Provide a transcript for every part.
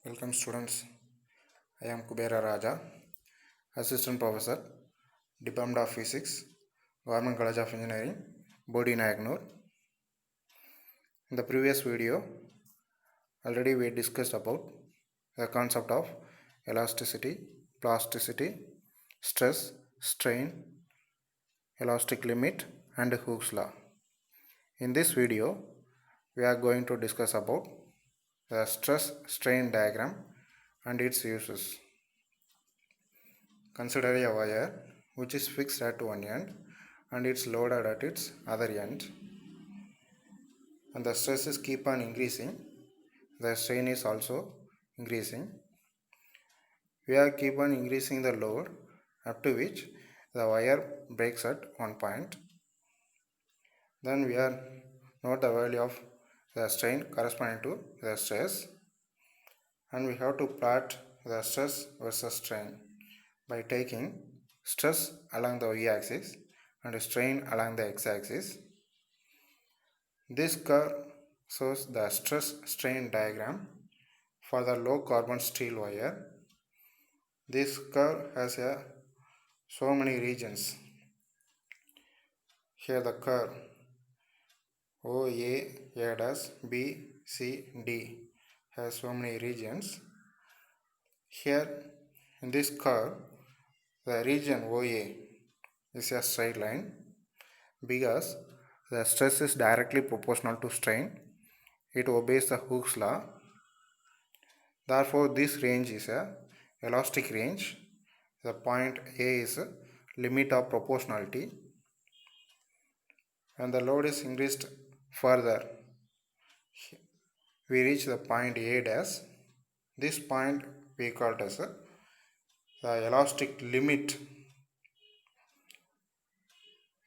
Welcome students. I am Kubera Raja, Assistant Professor, Department of Physics, Government College of Engineering, Bodi Nayagnur. In the previous video, already we discussed about the concept of elasticity, plasticity, stress, strain, elastic limit and Hooke's law. In this video, we are going to discuss about the stress strain diagram and its uses. Consider a wire which is fixed at one end and it's loaded at its other end, and the stresses keep on increasing, the strain is also increasing. We are keep on increasing the load up to which the wire breaks at one point. Then we are note the value of the strain corresponding to the stress, and we have to plot the stress versus strain by taking stress along the y-axis and strain along the x-axis. This curve shows the stress strain diagram for the low carbon steel wire. This curve has so many regions. Here the curve OA, A B, C, D has so many regions. Here in this curve, the region OA is a straight line because the stress is directly proportional to strain. It obeys the Hooke's law. Therefore, this range is a elastic range. The point A is a limit of proportionality. When the load is increased further, we reach the point A dash. This point we call it as the elastic limit.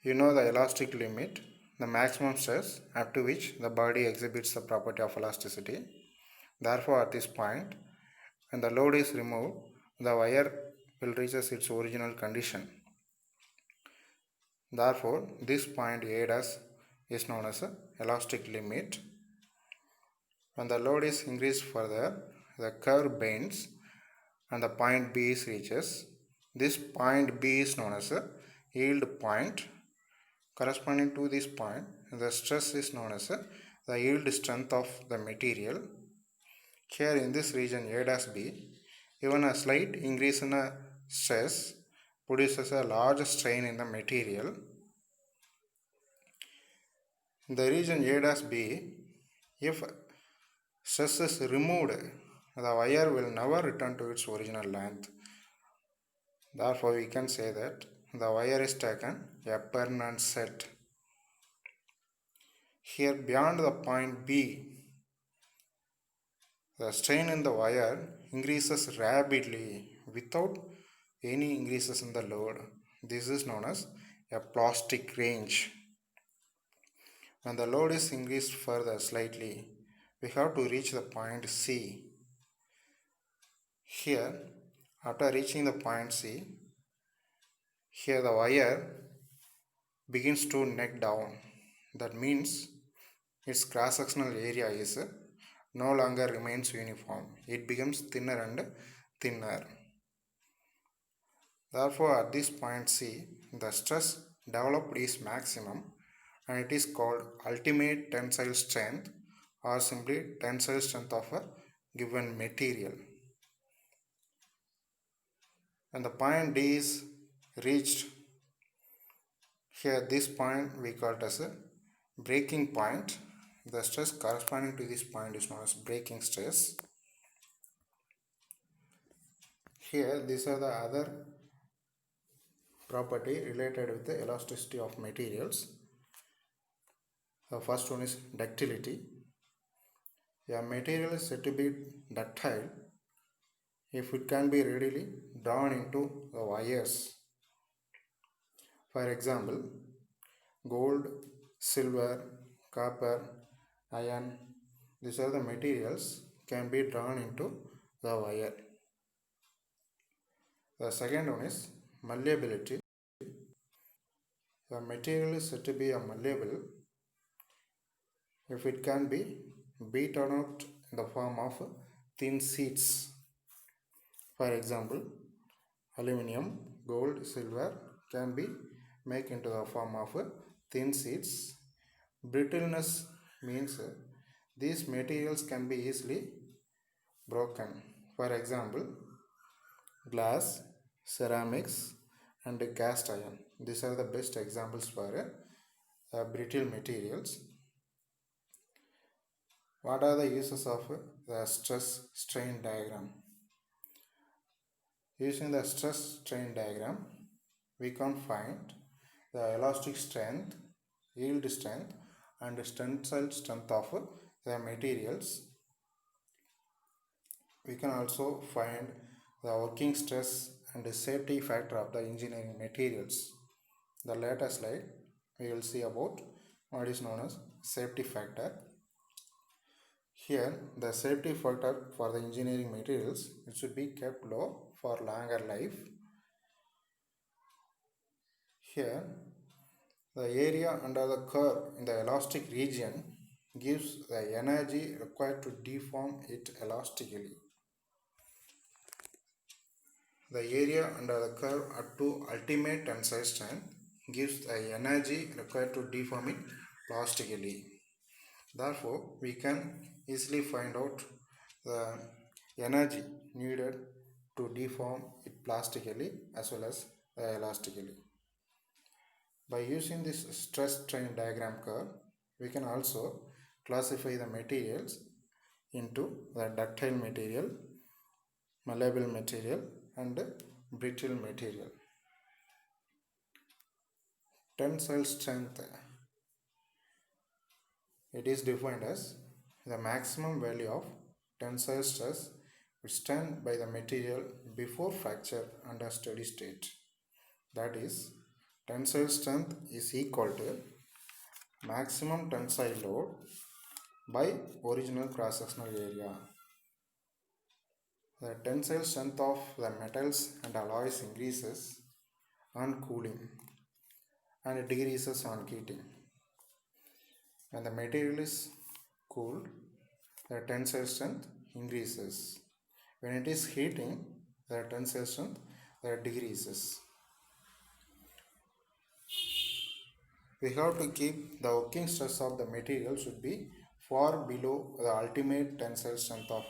You know the elastic limit, the maximum stress up to which the body exhibits the property of elasticity. Therefore, at this point, when the load is removed, the wire will reach its original condition. Therefore, this point A dash is known as elastic limit. When the load is increased further, the curve bends and the point B is reaches. This point B is known as a yield point. Corresponding to this point, the stress is known as the yield strength of the material. Here in this region A dash B, even a slight increase in a stress produces a large strain in the material. In the region A dash B, if stress is removed, the wire will never return to its original length. Therefore, we can say that the wire is taken a permanent set. Here beyond the point B, the strain in the wire increases rapidly without any increases in the load. This is known as a plastic range. When the load is increased further slightly, we have to reach the point C. Here, after reaching the point C, here the wire begins to neck down. That means its cross-sectional area is no longer remains uniform. It becomes thinner and thinner. Therefore, at this point C, the stress developed is maximum and it is called ultimate tensile strength or simply tensile strength of a given material. When the point D is reached, here this point we call it as a breaking point. The stress corresponding to this point is known as breaking stress. Here these are the other property related with the elasticity of materials. The first one is ductility. A material is said to be ductile if it can be readily drawn into the wires. For example, gold, silver, copper, iron, these are the materials can be drawn into the wire. The second one is malleability. The material is said to be malleable if it can be beaten out in the form of thin sheets. For example, aluminum, gold, silver can be made into the form of thin sheets. Brittleness means these materials can be easily broken. For example, glass, ceramics, and cast iron. These are the best examples for brittle materials. What are the uses of the stress strain diagram? Using the stress strain diagram, we can find the elastic strength, yield strength, and tensile strength of the materials. We can also find the working stress and the safety factor of the engineering materials. The later slide, we will see about what is known as safety factor. Here, the safety factor for the engineering materials, it should be kept low for longer life. Here, the area under the curve in the elastic region gives the energy required to deform it elastically. The area under the curve up to ultimate tensile strength gives the energy required to deform it plastically. Therefore, we can easily find out the energy needed to deform it plastically as well as elastically. By using this stress strain diagram curve, we can also classify the materials into the ductile material, malleable material, and brittle material. Tensile strength, it is defined as the maximum value of tensile stress withstood by the material before fracture under steady state. That is, tensile strength is equal to maximum tensile load by original cross-sectional area. The tensile strength of the metals and alloys increases on cooling and decreases on heating. When the material is cooled, the tensile strength increases. When it is heating, the tensile strength decreases. We have to keep the working stress of the material should be far below the ultimate tensile strength of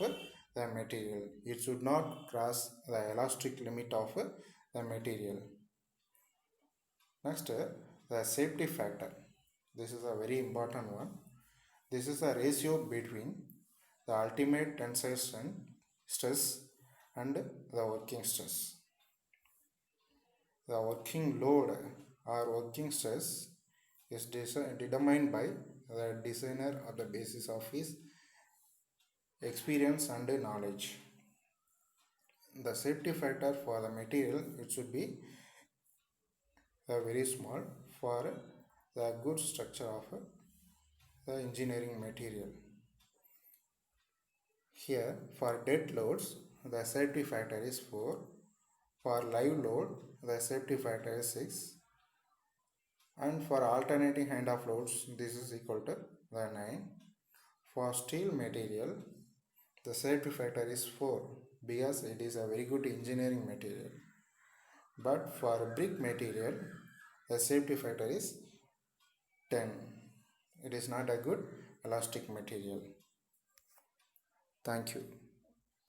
the material. It should not cross the elastic limit of the material. Next, the safety factor. This is a very important one. This is the ratio between the ultimate tensile stress and the working stress. The working load or working stress is determined by the designer on the basis of his experience and knowledge. The safety factor for the material, it should be very small for the good structure of the engineering material. Here, for dead loads, the safety factor is 4. For live load, the safety factor is 6. And for alternating hand of loads, this is equal to the 9. For steel material, the safety factor is 4 because it is a very good engineering material. But for brick material, the safety factor is 10. It is not a good elastic material. Thank you.